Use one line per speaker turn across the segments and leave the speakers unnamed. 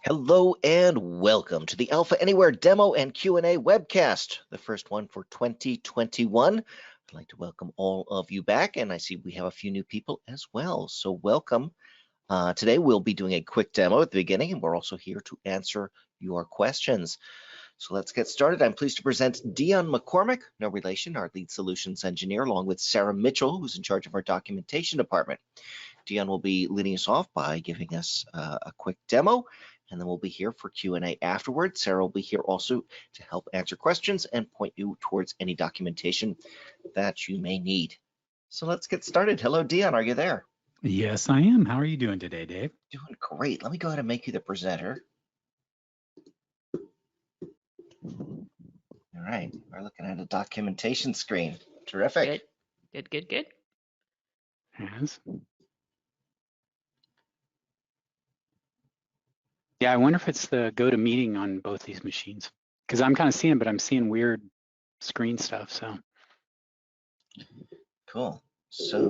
Hello and welcome to the Alpha Anywhere demo and Q&A webcast, the first one for 2021. I'd like to welcome all of you back, and I see we have a few new people as well. So welcome. Today we'll be doing a quick demo at the beginning, and we're also here to answer your questions. So let's get started. I'm pleased to present Dion McCormick, no relation, our lead solutions engineer, along with Sarah Mitchell, who's in charge of our documentation department. Dion will be leading us off by giving us a quick demo, and then we'll be here for Q&A afterwards. Sarah will be here also to help answer questions and point you towards any documentation that you may need. So let's get started. Hello, Dion, are you there?
Yes, I am. How are you doing today, Dave?
Doing great. Let me go ahead and make you the presenter. All right, we're looking at a documentation screen. Terrific.
Good.
Yes. Yeah, I wonder if it's the GoToMeeting on both these machines, because I'm kind of seeing, but I'm seeing weird screen stuff. So
cool. So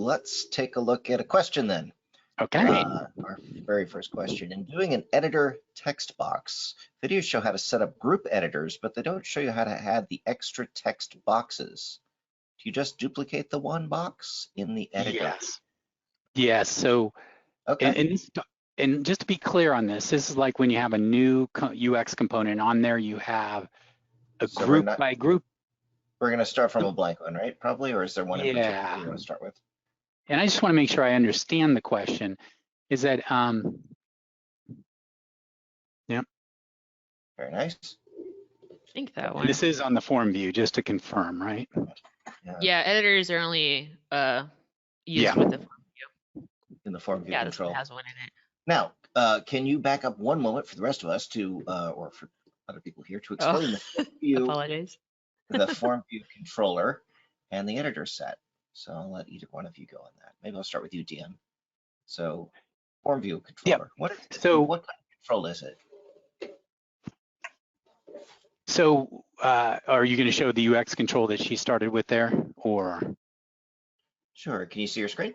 let's take a look at a question then.
Okay.
Our very first question. In doing an editor text box, videos show how to set up group editors, but they don't show you how to add the extra text boxes. Do you just duplicate the one box in the editor?
Yes. So,
okay.
And just to be clear on this is like when you have a new UX component on there, you have a group by group.
We're going to start from a blank one, right? Probably, or is there one in particular you want to start with?
And I just want to make sure I understand the question. Is that, yeah.
Very nice.
I think that one.
And this is on the form view, just to confirm, right?
Yeah, editors are only used with the form view.
In the form view control.
This one has one in it.
Now, can you back up one moment for the rest of us to, or for other people here, to explain the form view, the form view controller, and the editor set? So I'll let either one of you go on that. Maybe I'll start with you, Dion. So, form view controller. What kind of control is it?
So, are you going to show the UX control that she started with there, or? Sure.
Can you see your screen?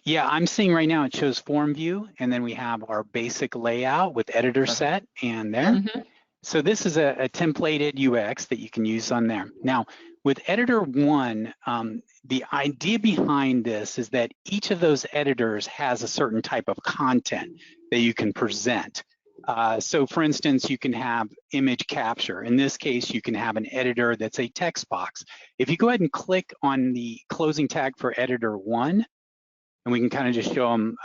Yeah, I'm seeing right now it shows form view, and then we have our basic layout with editor set and there. So this is a templated UX that you can use on there. Now, with editor one, the idea behind this is that each of those editors has a certain type of content that you can present. So for instance, you can have image capture. In this case, you can have an editor that's a text box. If you go ahead and click on the closing tag for editor one, and we can kind of just show them,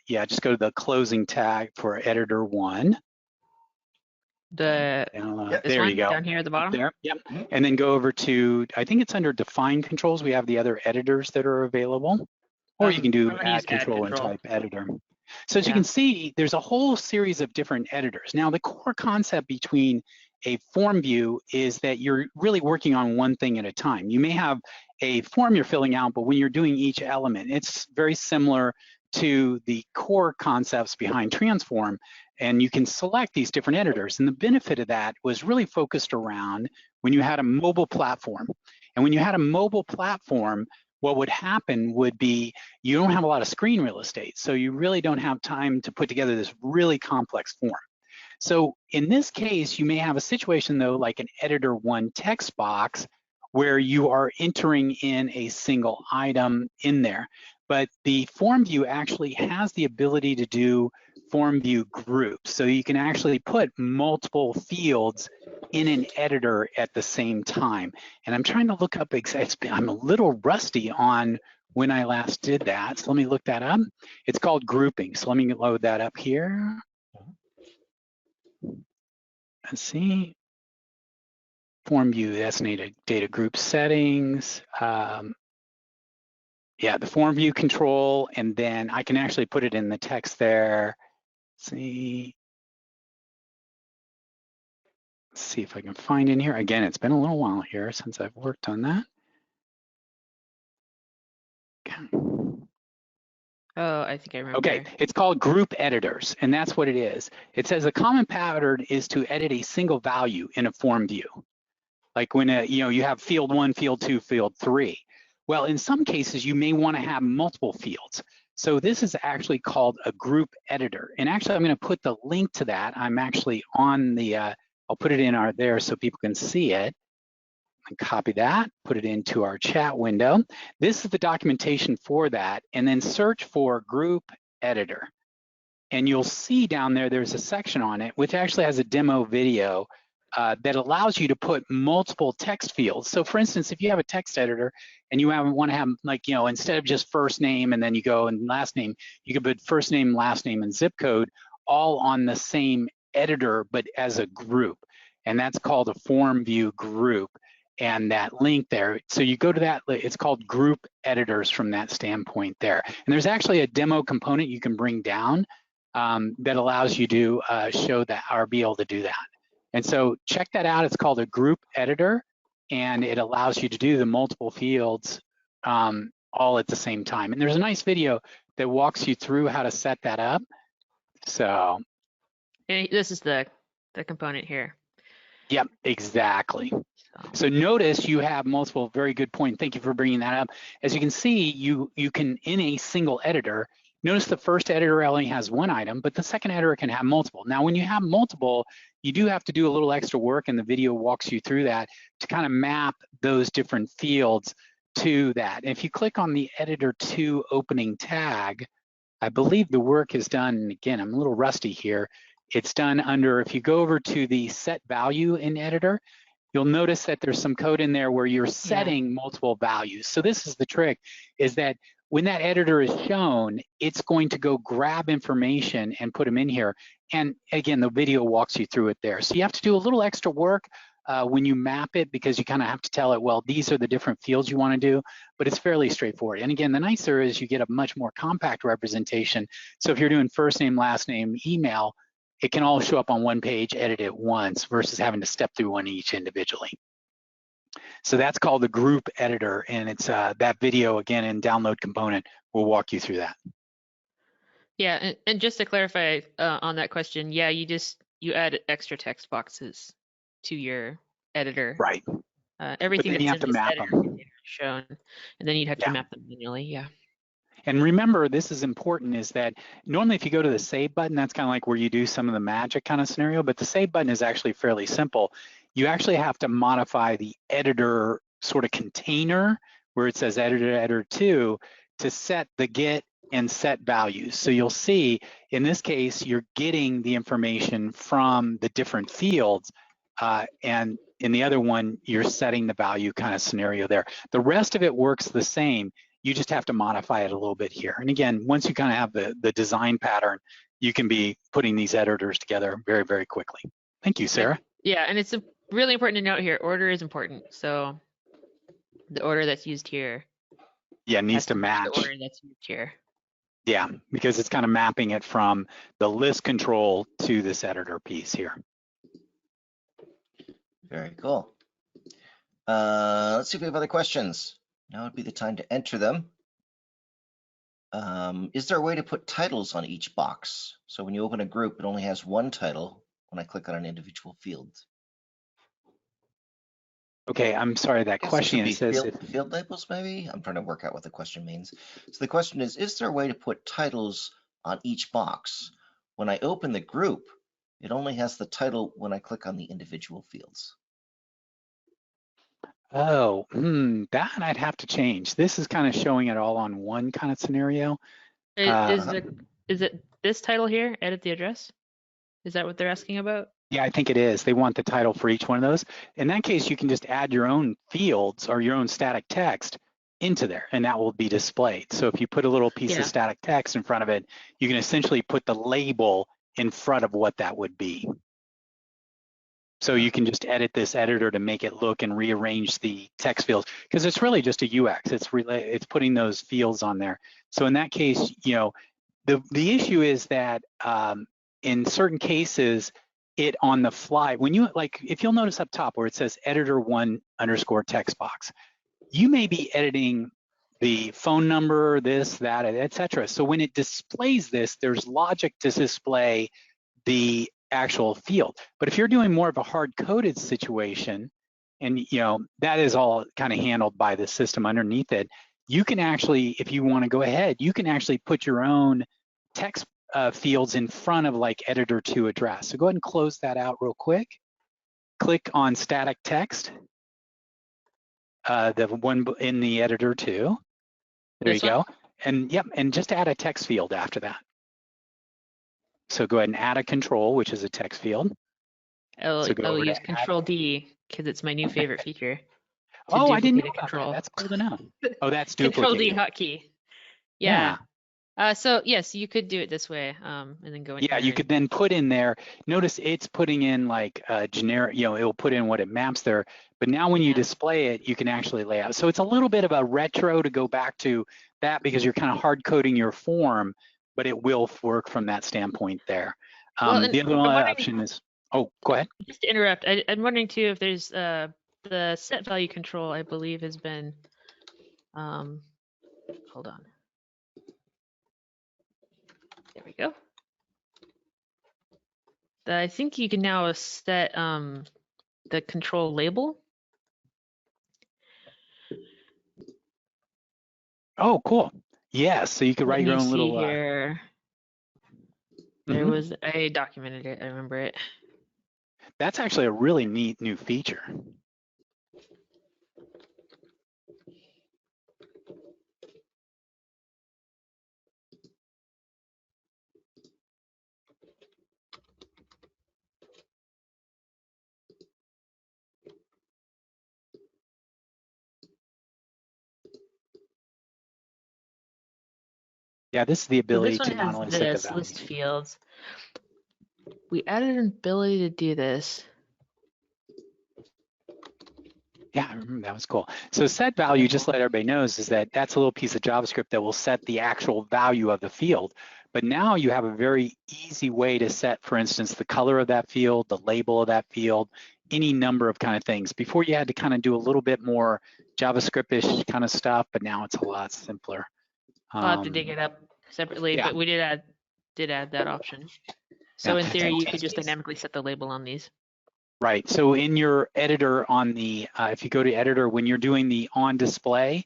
just go to the closing tag for editor one.
There you go. Down here at the bottom?
There, yep. And then go over to, I think it's under define controls. We have the other editors that are available. Or you can do add control and type editor. So as you can see, there's a whole series of different editors. Now, the core concept between a form view is that you're really working on one thing at a time. You may have a form you're filling out, but when you're doing each element, it's very similar to the core concepts behind Transform, and you can select these different editors. And the benefit of that was really focused around when you had a mobile platform. And when you had a mobile platform, what would happen would be you don't have a lot of screen real estate, so you really don't have time to put together this really complex form. So in this case, you may have a situation though, like an editor one text box, where you are entering in a single item in there. But the form view actually has the ability to do form view groups. So you can actually put multiple fields in an editor at the same time. And I'm trying to look up, I'm a little rusty on when I last did that. So let me look that up. It's called grouping. So let me load that up here. Let's see. Form view, that's data group settings. The form view control, and then I can actually put it in the text there. Let's see if I can find in here. Again, it's been a little while here since I've worked on that. Okay.
Oh, I think I remember.
Okay, it's called group editors, and that's what it is. It says a common pattern is to edit a single value in a form view. Like when you have field 1, field 2, field 3. Well, in some cases, you may want to have multiple fields. So this is actually called a group editor. And actually, I'm going to put the link to that. I'm actually on the, I'll put it in there so people can see it. And copy that, put it into our chat window. This is the documentation for that, and then search for group editor. And you'll see down there, there's a section on it, which actually has a demo video that allows you to put multiple text fields. So for instance, if you have a text editor and you want to have, like, instead of just first name and then you go and last name, you can put first name, last name, and zip code all on the same editor, but as a group. And that's called a FormView group. And that link there, so you go to that, it's called group editors from that standpoint there. And there's actually a demo component you can bring down that allows you to show that or be able to do that. And so check that out. It's called a group editor, and it allows you to do the multiple fields all at the same time. And there's a nice video that walks you through how to set that up. So
and this is the component here.
Yep, exactly. So notice you have multiple, very good point. Thank you for bringing that up. As you can see, you can, in a single editor, notice the first editor only has one item, but the second editor can have multiple. Now, when you have multiple, you do have to do a little extra work, and the video walks you through that to kind of map those different fields to that. And if you click on the editor 2 opening tag, I believe the work is done, and again, I'm a little rusty here. It's done under, if you go over to the set value in editor, you'll notice that there's some code in there where you're setting multiple values. So this is the trick, is that when that editor is shown, it's going to go grab information and put them in here. And again, the video walks you through it there. So you have to do a little extra work when you map it, because you kind of have to tell it, well, these are the different fields you want to do, but it's fairly straightforward. And again, the nicer is you get a much more compact representation. So if you're doing first name, last name, email, it can all show up on one page, edit it once, versus having to step through one each individually. So that's called the group editor, and it's that video, again, in download component will walk you through that.
Yeah, and just to clarify on that question, yeah, you add extra text boxes to your editor.
Right.
Everything that's in this editor container is shown, and then you'd have to map them manually, yeah.
And remember, this is important, is that normally if you go to the save button, that's kind of like where you do some of the magic kind of scenario, but the save button is actually fairly simple. You actually have to modify the editor sort of container where it says editor 2 to set the get and set values. So you'll see in this case, you're getting the information from the different fields, and in the other one, you're setting the value kind of scenario there. The rest of it works the same. You just have to modify it a little bit here. And again, once you kind of have the design pattern, you can be putting these editors together very, very quickly. Thank you, Sarah.
Yeah, and it's really important to note here, order is important. So the order that's used here
needs to match
the order that's used here.
Yeah, because it's kind of mapping it from the list control to this editor piece here.
Very cool. Let's see if we have other questions. Now would be the time to enter them. Is there a way to put titles on each box? So when you open a group, it only has one title when I click on an individual field.
Okay, I'm sorry, that question says
field labels, maybe? I'm trying to work out what the question means. So the question is there a way to put titles on each box? When I open the group, it only has the title when I click on the individual fields.
Oh, that I'd have to change. This is kind of showing it all on one kind of scenario.
Is it this title here, edit the address? Is that what they're asking about?
Yeah, I think it is. They want the title for each one of those. In that case, you can just add your own fields or your own static text into there, and that will be displayed. So if you put a little piece of static text in front of it, you can essentially put the label in front of what that would be. So you can just edit this editor to make it look and rearrange the text fields, because it's really just a UX. It's putting those fields on there. So in that case, the issue is that in certain cases, it on the fly, when you if you'll notice up top where it says editor1 _ text box, you may be editing the phone number, this, that, etc. So when it displays this, there's logic to display the actual field. But if you're doing more of a hard-coded situation, and that is all kind of handled by the system underneath it, you can actually, if you want to go ahead, you can actually put your own text fields in front of like editor to address. So go ahead and close that out real quick. Click on static text, the one in the editor too. There you go. And yep, and just add a text field after that. So go ahead and add a control, which is a text field.
I'll use Control D because it's my new favorite feature.
Oh, I didn't know about that. That's cool to know. Oh, that's
Control
duplicate.
D hotkey. Yeah. So yes, you could do it this way, and then go in.
Yeah, you could then put in there. Notice it's putting in like a generic, you know, it'll put in what it maps there. But now when you display it, you can actually lay out. So it's a little bit of a retro to go back to that because you're kind of hard coding your form, but it will work from that standpoint there. The other option is, oh, go ahead.
Just to interrupt, I'm wondering too if there's the set value control, I believe, has been, hold on. There we go. I think you can now set the control label.
Oh, cool. Yeah, so you could write your own little.
Here. There was, I documented it, I remember it.
That's actually a really neat new feature. Yeah, this is the ability to not only set the values.
List fields. We added an ability to do this.
Yeah, I remember that was cool. So set value, just to let everybody knows, is that that's a little piece of JavaScript that will set the actual value of the field. But now you have a very easy way to set, for instance, the color of that field, the label of that field, any number of kind of things. Before you had to kind of do a little bit more JavaScript-ish kind of stuff, but now it's a lot simpler.
I'll have to dig it up separately, but we did add that option. So in theory, you could just dynamically set the label on these.
Right. So in your editor on the, if you go to editor, when you're doing the on display,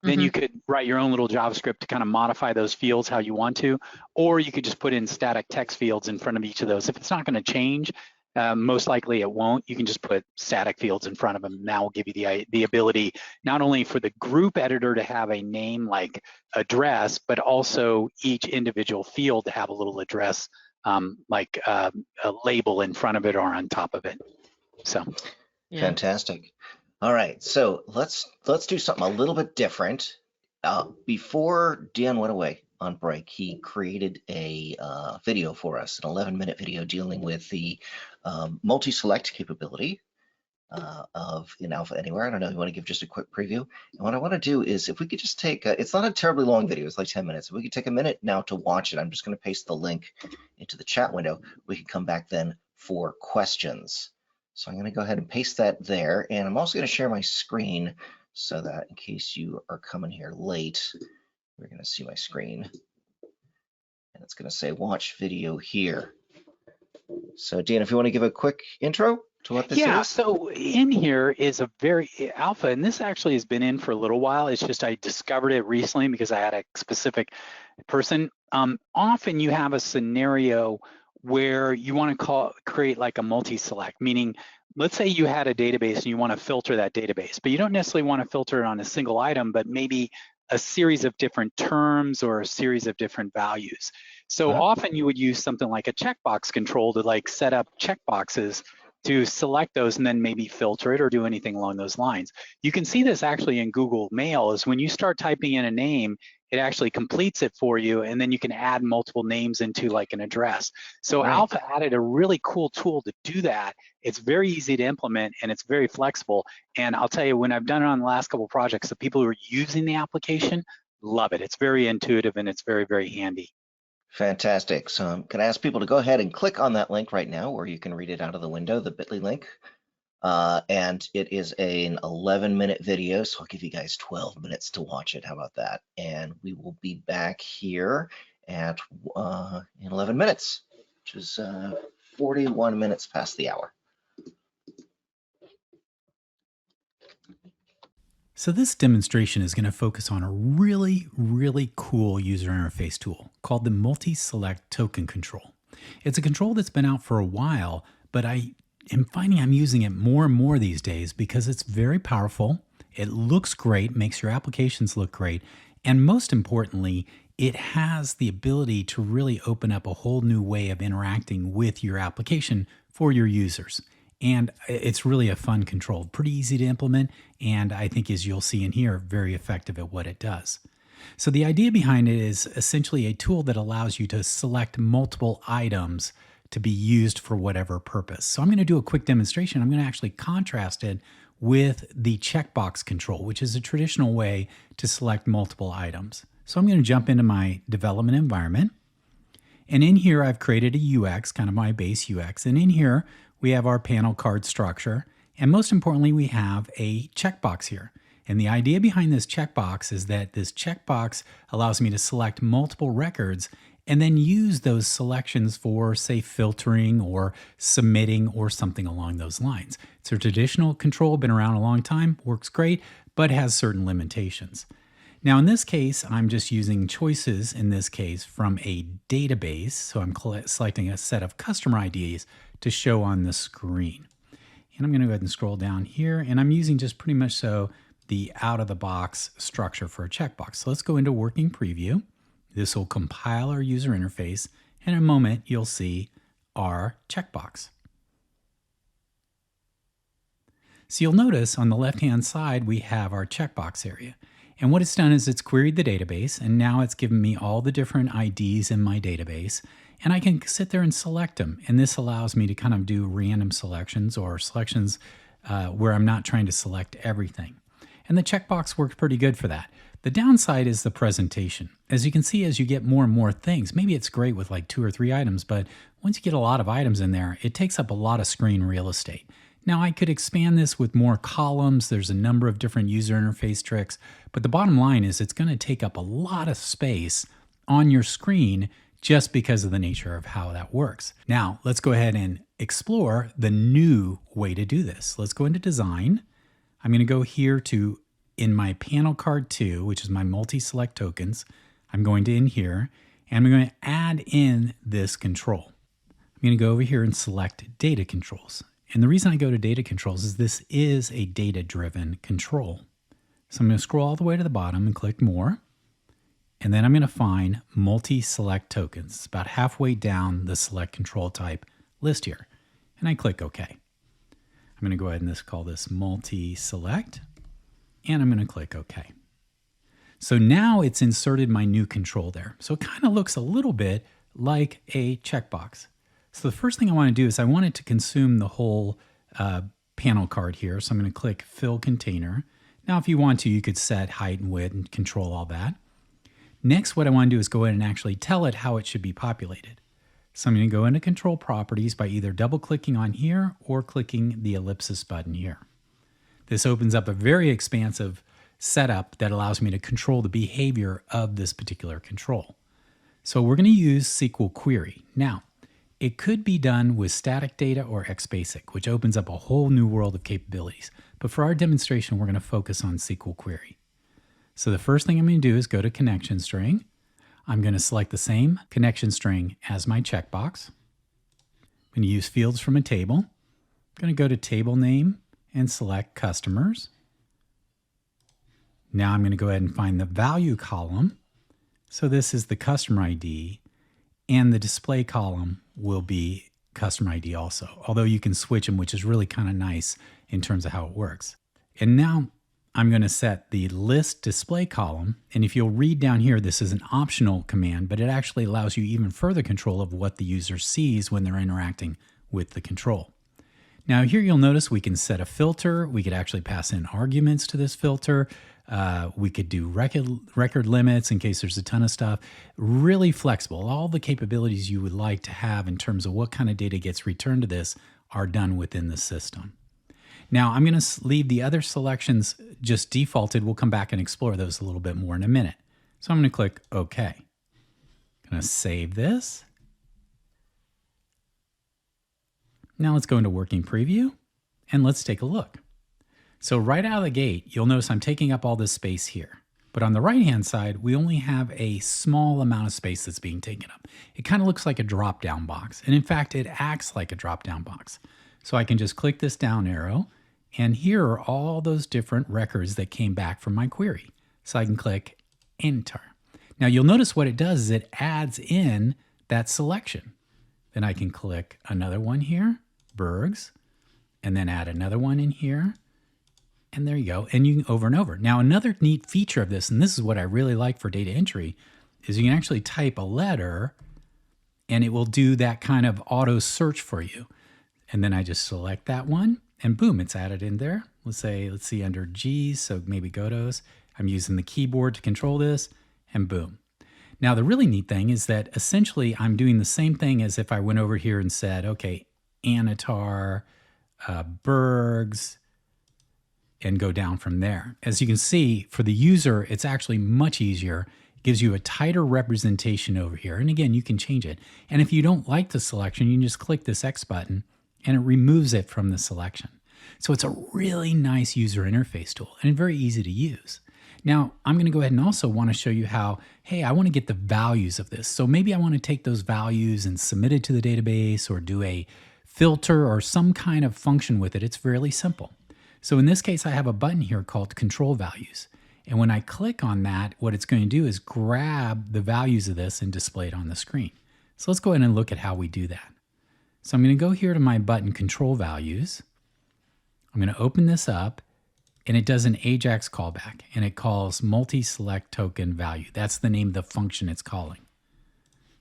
then you could write your own little JavaScript to kind of modify those fields how you want to, or you could just put in static text fields in front of each of those. If it's not going to change, most likely it won't. You can just put static fields in front of them. And that will give you the ability not only for the group editor to have a name like address, but also each individual field to have a little address like a label in front of it or on top of it. So
fantastic. All right, so let's do something a little bit different. Before Dion went away on break, he created a video for us, an 11-minute video dealing with the multi-select capability in Alpha Anywhere. I don't know, you want to give just a quick preview? And what I want to do is, if we could just take, it's not a terribly long video, it's like 10 minutes. If we could take a minute now to watch it, I'm just going to paste the link into the chat window. We can come back then for questions. So I'm going to go ahead and paste that there. And I'm also going to share my screen so that in case you are coming here late, you're going to see my screen. And it's going to say watch video here. So Dion, if you want to give a quick intro to what this is.
Yeah, so in here is a very alpha, and this actually has been in for a little while. It's just I discovered it recently because I had a specific person. Often you have a scenario where you want to create like a multi-select, meaning let's say you had a database and you want to filter that database, but you don't necessarily want to filter it on a single item, but maybe a series of different terms or a series of different values. So often you would use something like a checkbox control to like set up checkboxes to select those and then maybe filter it or do anything along those lines. You can see this actually in Google Mail is when you start typing in a name, it actually completes it for you, and then you can add multiple names into like an address. So Alpha added a really cool tool to do that. It's very easy to implement and it's very flexible. And I'll tell you, when I've done it on the last couple of projects, the people who are using the application love it. It's very intuitive and it's very, very handy.
Fantastic. So I'm going to ask people to go ahead and click on that link right now, or you can read it out of the window, the bit.ly link. And it is an 11-minute video, so I'll give you guys 12 minutes to watch it. How about that? And we will be back here at in 11 minutes, which is 41 minutes past the hour.
So this demonstration is going to focus on a really, really cool user interface tool called the MultiSelect Token Control. It's a control that's been out for a while, but I am finding I'm using it more and more these days because it's very powerful. It looks great, makes your applications look great, and most importantly, it has the ability to really open up a whole new way of interacting with your application for your users. And it's really a fun control, pretty easy to implement, and I think, as you'll see in here, very effective at what it does. So the idea behind it is essentially a tool that allows you to select multiple items to be used for whatever purpose. So I'm going to do a quick demonstration. I'm going to actually contrast it with the checkbox control, which is a traditional way to select multiple items. So I'm going to jump into my development environment. And in here, I've created a UX, kind of my base UX. And in here, we have our panel card structure. And most importantly, we have a checkbox here. And the idea behind this checkbox is that this checkbox allows me to select multiple records and then use those selections for, say, filtering or submitting or something along those lines. It's a traditional control, been around a long time, works great, but has certain limitations. Now, in this case, I'm just using choices, in this case, from a database. So I'm selecting a set of customer IDs to show on the screen. And I'm going to go ahead and scroll down here, and I'm using just pretty much so the out-of-the-box structure for a checkbox. So let's go into working preview. This will compile our user interface, and in a moment, you'll see our checkbox. So you'll notice on the left-hand side, we have our checkbox area. And what it's done is it's queried the database, and now it's given me all the different IDs in my database, and I can sit there and select them. And this allows me to kind of do random selections or selections where I'm not trying to select everything. And the checkbox works pretty good for that. The downside is the presentation. As you can see, as you get more and more things, maybe it's great with like 2 or 3 items, but once you get a lot of items in there, it takes up a lot of screen real estate. Now, I could expand this with more columns. There's a number of different user interface tricks, but the bottom line is it's going to take up a lot of space on your screen just because of the nature of how that works. Now, let's go ahead and explore the new way to do this. Let's go into Design. I'm going to go here to, in my panel card 2, which is my MultiSelect Tokens. I'm going to in here, and I'm going to add in this control. I'm going to go over here and select Data Controls. And the reason I go to Data Controls is this is a data-driven control. So I'm going to scroll all the way to the bottom and click More. And then I'm going to find MultiSelect Tokens. It's about halfway down the Select Control Type list here. And I click OK. I'm going to go ahead and call this MultiSelect. And I'm going to click OK. So now it's inserted my new control there. So it kind of looks a little bit like a checkbox. So the first thing I want to do is I want it to consume the whole panel card here. So I'm going to click Fill Container. Now, if you want to, you could set height and width and control all that. Next, what I want to do is go ahead and actually tell it how it should be populated. So I'm going to go into Control Properties by either double-clicking on here or clicking the ellipsis button here. This opens up a very expansive setup that allows me to control the behavior of this particular control. So we're going to use SQL Query. Now, it could be done with static data or XBasic, which opens up a whole new world of capabilities. But for our demonstration, we're going to focus on SQL Query. So the first thing I'm going to do is go to Connection String. I'm going to select the same connection string as my checkbox. I'm going to use fields from a table. I'm going to go to Table Name and select Customers. Now I'm going to go ahead and find the value column. So this is the customer ID, and the display column will be customer ID also, although you can switch them, which is really kind of nice in terms of how it works. And now I'm going to set the list display column, and if you'll read down here, this is an optional command, but it actually allows you even further control of what the user sees when they're interacting with the control. Now here you'll notice we can set a filter. We could actually pass in arguments to this filter. We could do record limits in case there's a ton of stuff. Really flexible. All the capabilities you would like to have in terms of what kind of data gets returned to this are done within the system. Now I'm going to leave the other selections just defaulted. We'll come back and explore those a little bit more in a minute. So I'm going to click OK. I'm going to save this. Now let's go into working preview and let's take a look. So right out of the gate, you'll notice I'm taking up all this space here. But on the right-hand side, we only have a small amount of space that's being taken up. It kind of looks like a drop-down box. And in fact, it acts like a drop-down box. So I can just click this down arrow, and here are all those different records that came back from my query. So I can click Enter. Now you'll notice what it does is it adds in that selection. Then I can click another one here, Bergs, and then add another one in here. And there you go. And you can over and over. Now, another neat feature of this, and this is what I really like for data entry, is you can actually type a letter and it will do that kind of auto search for you. And then I just select that one and boom, it's added in there. Let's see under G's. So maybe Gotos. I'm using the keyboard to control this and boom. Now, the really neat thing is that essentially I'm doing the same thing as if I went over here and said, okay, Anatar, Bergs, and go down from there. As you can see, for the user, it's actually much easier. It gives you a tighter representation over here. And again, you can change it. And if you don't like the selection, you can just click this X button and it removes it from the selection. So it's a really nice user interface tool and very easy to use. Now, I'm going to go ahead and also want to show you how, hey, I want to get the values of this. So maybe I want to take those values and submit it to the database or do a filter or some kind of function with it. It's fairly simple. So in this case, I have a button here called Control Values. And when I click on that, what it's going to do is grab the values of this and display it on the screen. So let's go ahead and look at how we do that. So I'm going to go here to my button Control Values. I'm going to open this up, and it does an AJAX callback, and it calls MultiSelect Token Value. That's the name of the function it's calling.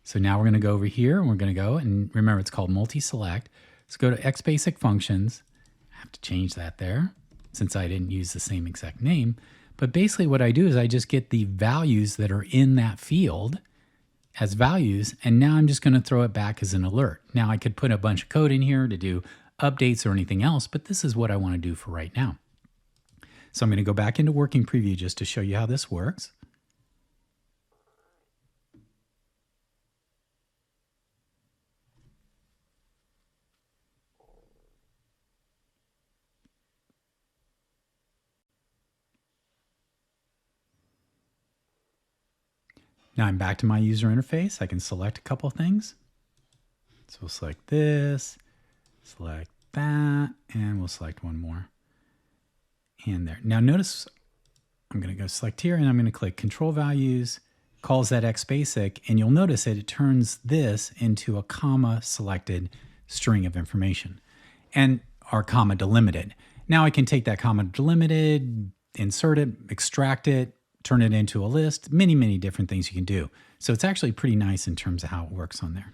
So now we're going to go over here, and we're going to go, and remember it's called MultiSelect. Let's go to XBasic Functions. I have to change that there since I didn't use the same exact name. But basically what I do is I just get the values that are in that field as values, and now I'm just going to throw it back as an alert. Now I could put a bunch of code in here to do updates or anything else, but this is what I want to do for right now. So I'm going to go back into working preview just to show you how this works. Now I'm back to my user interface. I can select a couple things. So we'll select this, select that, and we'll select one more. And there. Now notice I'm going to go select here and I'm going to click Control Values, calls that XBasic, and you'll notice that it turns this into a comma selected string of information and our comma delimited. Now I can take that comma delimited, insert it, extract it, turn it into a list, many different things you can do. So it's actually pretty nice in terms of how it works on there.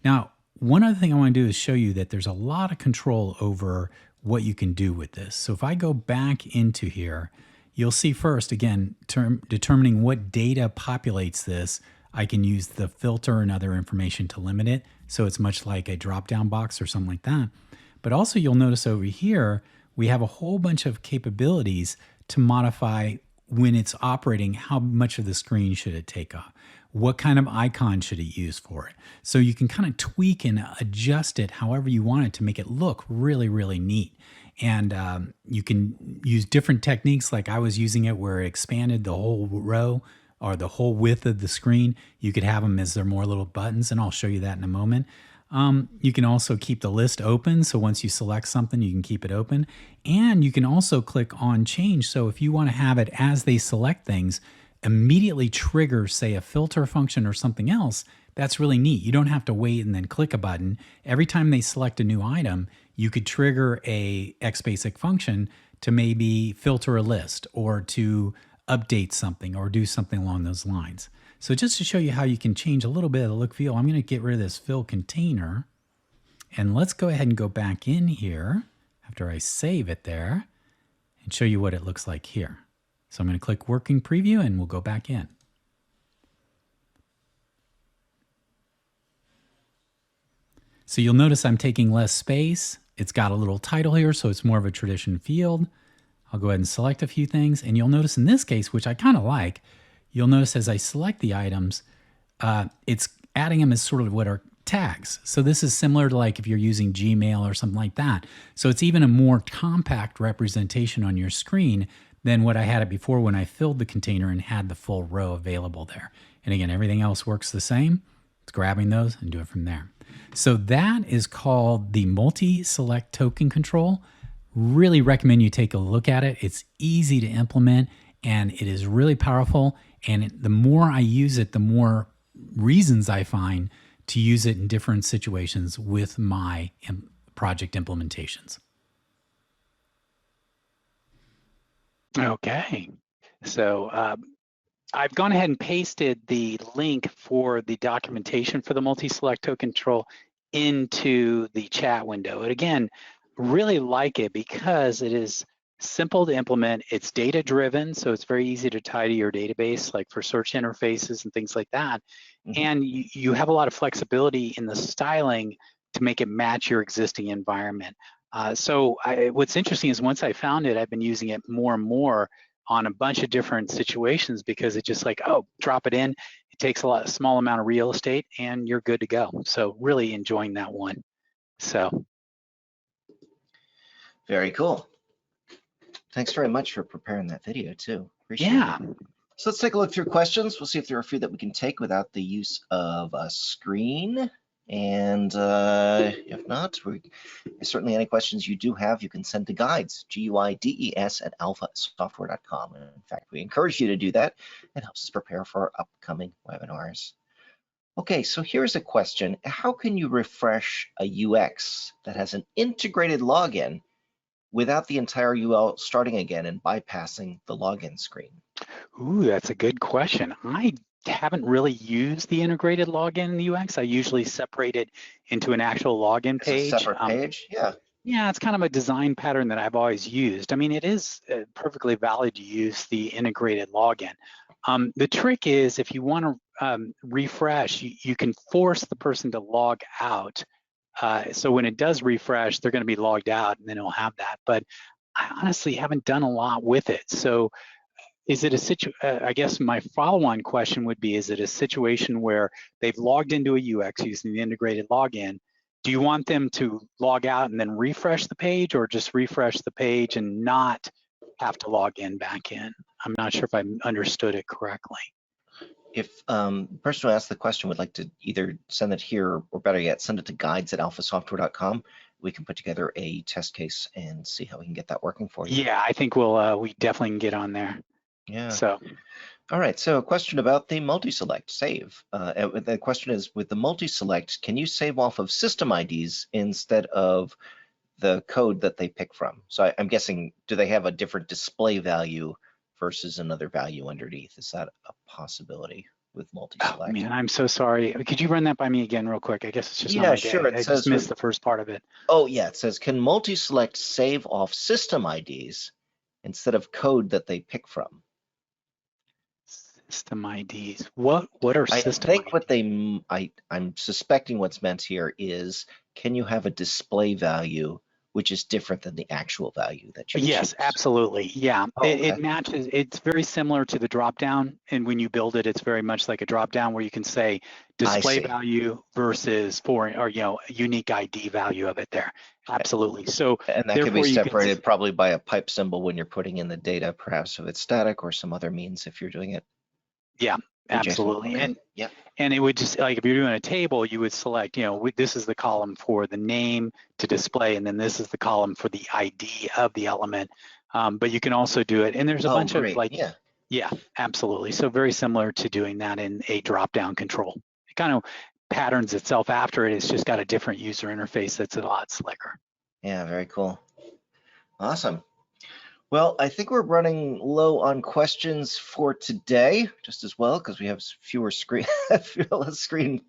Now, one other thing I want to do is show you that there's a lot of control over what you can do with this. So if I go back into here, you'll see first, again, determining what data populates this. I can use the filter and other information to limit it. So it's much like a drop-down box or something like that. But also you'll notice over here, we have a whole bunch of capabilities to modify when it's operating, how much of the screen should it take up? What kind of icon should it use for it? So you can kind of tweak and adjust it however you want it to make it look really neat. And you can use different techniques like I was using it where it expanded the whole row or the whole width of the screen. You could have them as they're more little buttons, and I'll show you that in a moment. You can also keep the list open. So once you select something, you can keep it open. And you can also click on change. So if you want to have it as they select things, immediately trigger, say, a filter function or something else, that's really neat. You don't have to wait and then click a button. Every time they select a new item, you could trigger a XBasic function to maybe filter a list or to update something or do something along those lines. So just to show you how you can change a little bit of the look feel, I'm going to get rid of this fill container. And let's go ahead and go back in here after I save it there and show you what it looks like here. So I'm going to click working preview and we'll go back in. So you'll notice I'm taking less space. It's got a little title here, so it's more of a tradition field. I'll go ahead and select a few things. And you'll notice in this case, which I kind of like, you'll notice as I select the items, it's adding them as sort of what are tags. So this is similar to like if you're using Gmail or something like that. So it's even a more compact representation on your screen than what I had it before when I filled the container and had the full row available there. And again, everything else works the same. It's grabbing those and do it from there. So that is called the MultiSelect Token Control. Really recommend you take a look at it. It's easy to implement and it is really powerful. And the more I use it, the more reasons I find to use it in different situations with my project implementations.
Okay, so I've gone ahead and pasted the link for the documentation for the MultiSelect Token Control into the chat window. And again, really like it because it is simple to implement. It's data driven, so it's very easy to tie to your database, like for search interfaces and things like that. Mm-hmm. And you have a lot of flexibility in the styling to make it match your existing environment. What's interesting is once I found it, I've been using it more and more on a bunch of different situations because it's just like, oh, drop it in. It takes a small amount of real estate and you're good to go. So really enjoying that one. So.
Very cool. Thanks very much for preparing that video too. Appreciate it. So let's take a look through questions. We'll see if there are a few that we can take without the use of a screen. And if not, certainly any questions you do have, you can send to guides, GUIDES at alphasoftware.com. And in fact, we encourage you to do that. It helps us prepare for our upcoming webinars. Okay, so here's a question. How can you refresh a UX that has an integrated login without the entire UL starting again and bypassing the login screen?
Ooh, that's a good question. I haven't really used the integrated login in the UX. I usually separate it into an actual login page.
It's a separate page, yeah.
Yeah, it's kind of a design pattern that I've always used. I mean, it is perfectly valid to use the integrated login. The trick is if you want to refresh, you can force the person to log out. So when it does refresh, they're going to be logged out and then it'll have that. But I honestly haven't done a lot with it. So is it a I guess my follow-on question would be, is it a situation where they've logged into a UX using the integrated login? Do you want them to log out and then refresh the page, or just refresh the page and not have to log in back in? I'm not sure if I understood it correctly.
If the person who asked the question would like to either send it here or better yet, send it to guides@alphasoftware.com, we can put together a test case and see how we can get that working for you.
Yeah, I think we definitely can get on there.
Yeah.
So.
All right, so a question about the MultiSelect save. The question is, with the MultiSelect, can you save off of system IDs instead of the code that they pick from? So I'm guessing, do they have a different display value versus another value underneath? Is that a possibility with MultiSelect?
Oh, man, I'm so sorry. Could you run that by me again real quick? I guess it's just not my day.
Sure.
I just missed the first part of it.
Oh, yeah, it says, can MultiSelect save off system IDs instead of code that they pick from?
System IDs. What are system
IDs?
What
I'm suspecting what's meant here is, can you have a display value which is different than the actual value that you choose?
Yes, absolutely. Yeah, it matches. It's very similar to the dropdown, and when you build it, it's very much like a dropdown where you can say display value versus unique ID value of it there. Absolutely. So
and that can be separated probably by a pipe symbol when you're putting in the data, perhaps if it's static or some other means if you're doing it.
Yeah, absolutely. And it would just, like if you're doing a table, you would select, this is the column for the name to display, and then this is the column for the ID of the element. But you can also do it, and there's a bunch of yeah, absolutely. So very similar to doing that in a drop-down control. It kind of patterns itself after it. It's just got a different user interface that's a lot slicker.
Yeah, very cool. Awesome. Well, I think we're running low on questions for today, just as well, because we have fewer screen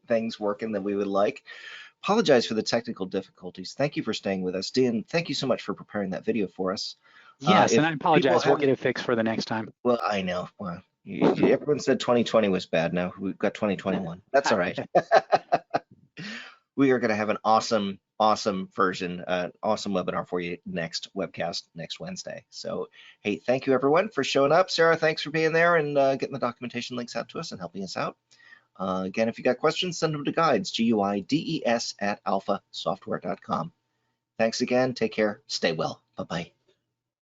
things working than we would like. Apologize for the technical difficulties. Thank you for staying with us. Dion, thank you so much for preparing that video for us.
Yes, and I apologize. We'll get it fixed for the next time.
Well, I know. Well, everyone said 2020 was bad. Now we've got 2021. That's all right. We are going to have an awesome version, awesome webinar for you next webcast next Wednesday. So, hey, thank you everyone for showing up. Sarah, thanks for being there and getting the documentation links out to us and helping us out. Again, if you got questions, send them to guides, guides@alphasoftware.com. Thanks again. Take care. Stay well. Bye-bye.